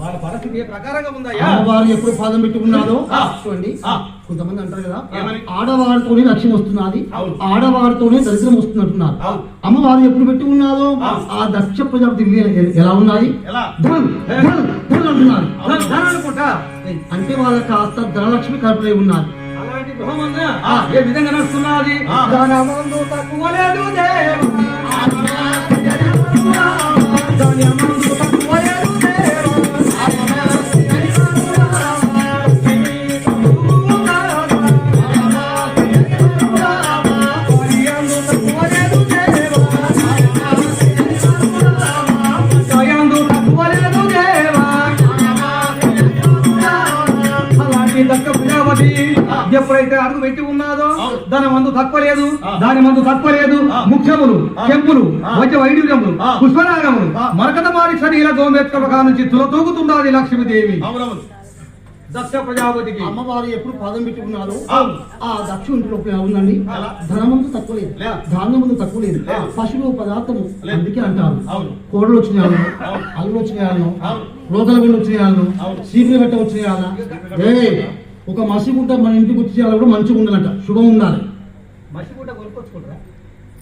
వాళ్ళ పరిస్థితి ఏ ప్రకారంగా ఉందా? ఆడవారు ఎప్పుడు పాదం పెట్టి ఉన్నారో చూడండి. కొంతమంది అంటారు కదా, ఆడవారితోనే లక్ష్యం వస్తున్నది, ఆడవారితోనే దరిద్రం వస్తున్నట్టున్నారు. అమ్మవారు ఎప్పుడు పెట్టి ఉన్నారో ఆ దక్ష ప్రజాపతి ఎలా ఉన్నది? అంటున్నారు. అంటే వాళ్ళ కాస్త ధనలక్ష్మి కల్పనే ఉన్నారు. అలాంటి గృహం ఏ విధంగా నడుస్తున్నది? ధనమందు తక్కువ లేదు ఎప్పుడైతే అడుగు పెట్టి ఉన్నదో దాని మందు తక్కువ లేదు, దాని మందు తక్కువ లేదు. ముఖ్యములు, కెంపులు, మధ్య వైడ్యూర్యములు, పుష్పరాగములు, మరకత మారి శరీర గోమేత్కల నుంచి తులతూగుతున్నది లక్ష్మీదేవి దక్ష ప్రజాపతికి. అమ్మవారు ఎప్పుడు పాదం పెట్టి ఉన్నారు ఆ దక్ష ఇంట్లో ఉందండి. ధనమందు తక్కువ లేదు, ధాన్యమందు తక్కువ లేదు, పశువు పదార్థము. అందుకే అంటారు కోడలు వచ్చినాను, అల్లులు వచ్చినాను, రోగల గుండె వచ్చినాను, సీపులు గట్ట వచ్చినాయాలా. ఒక మసిగుంట మన ఇంటికి వచ్చి చేయాలి కూడా మంచిగా ఉండాలంట, శుభం ఉండాలి.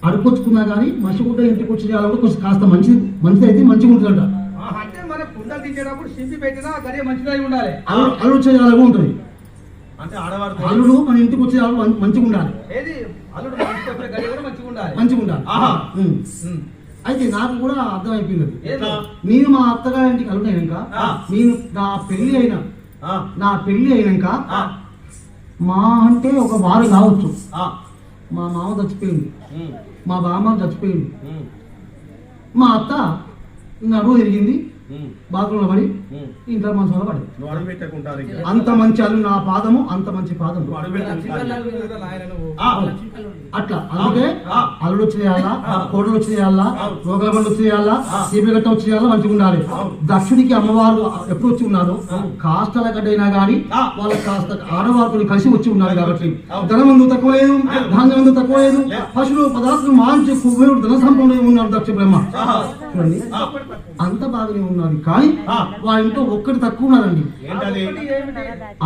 అడుకొచ్చుకున్నా కానీ మసిగుంట ఇంటికి వచ్చి చేయాలి కూడా కొంచెం కాస్త మంచిది అయితే మంచిగా ఉంటుందంట. అల్లుడు చేయాలి ఉంటుంది. అల్లుడు మన ఇంటికి వచ్చే మంచిగా ఉండాలి, మంచిగా ఉండాలి. అయితే నాకు కూడా అర్థమైపోయింది. నేను మా అత్తగారి ఇంటికి అల్లుడైనాక, నేను నా పెళ్లి అయినాక మా అంటే ఒక వారం కావచ్చు, మా మామ చచ్చిపోయింది, మా బామ్మ చచ్చిపోయింది, మా అత్త నడువు తిరిగింది, బాత్రూంలో పడి ఇంట్లో మనసులో పడి. అంత మంచి అల్లు నా పాదము, అంత మంచి పాదం అట్లా. అందుకే అల్లుడు వచ్చేయాలా, కోడలు వచ్చేయాలా, రోగల బండి వచ్చేయాలా, సీపీగట్ట వచ్చేయాలా, మంచిగా ఉండాలి. దక్షుడికి అమ్మవారు ఎప్పుడు వచ్చి ఉన్నారు, కాస్తల గడ్డైనా గానీ వాళ్ళకి కాస్త ఆడవారితో కలిసి వచ్చి ఉన్నారు. కాబట్టి ధనమందు తక్కువ లేదు, ధాన్యమందు తక్కువ లేదు, పశువులు పదార్థాలు మాంచి కుబేరుడు ధన సంపన్నుడై ఉన్నారు దక్ష బ్రహ్మ. చూడండి అంత బాగానే ఉన్నది. కానీ వాళ్ళ ఇంట్లో ఒక్కటి తక్కువ ఉన్నదండి.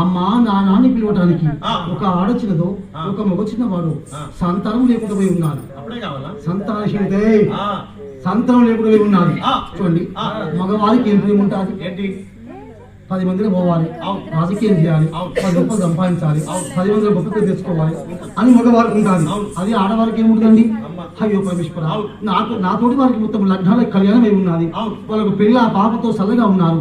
అమ్మా నాన్నని పిలవటానికి ఒక ఆడొచ్చినదో ఒక మగ చిన్నవాడు సంతానం లేకుండా పోయి ఉన్నారు. సంతానం లేకుండా పోయి ఉన్నారు. చూడండి మగవారికి ఏం ప్రేమ ఉంటుంది? 10 మందిలో పోవాలి, రాజకీయం చేయాలి, 10 రూపాయలు సంపాదించాలి, 10 మందిలో గొప్ప పేరు తెచ్చుకోవాలి అని మగవారికి ఉంటుంది. అది ఆడవారికి ఏముంటుందండి? అయ్యో పరమేశ్వర, నాతోటి వారికి మొత్తం లగ్నాలకు కళ్యాణం అయి ఉన్నది, వాళ్ళకు పెళ్ళి ఆ పాపతో చల్లగా ఉన్నారు.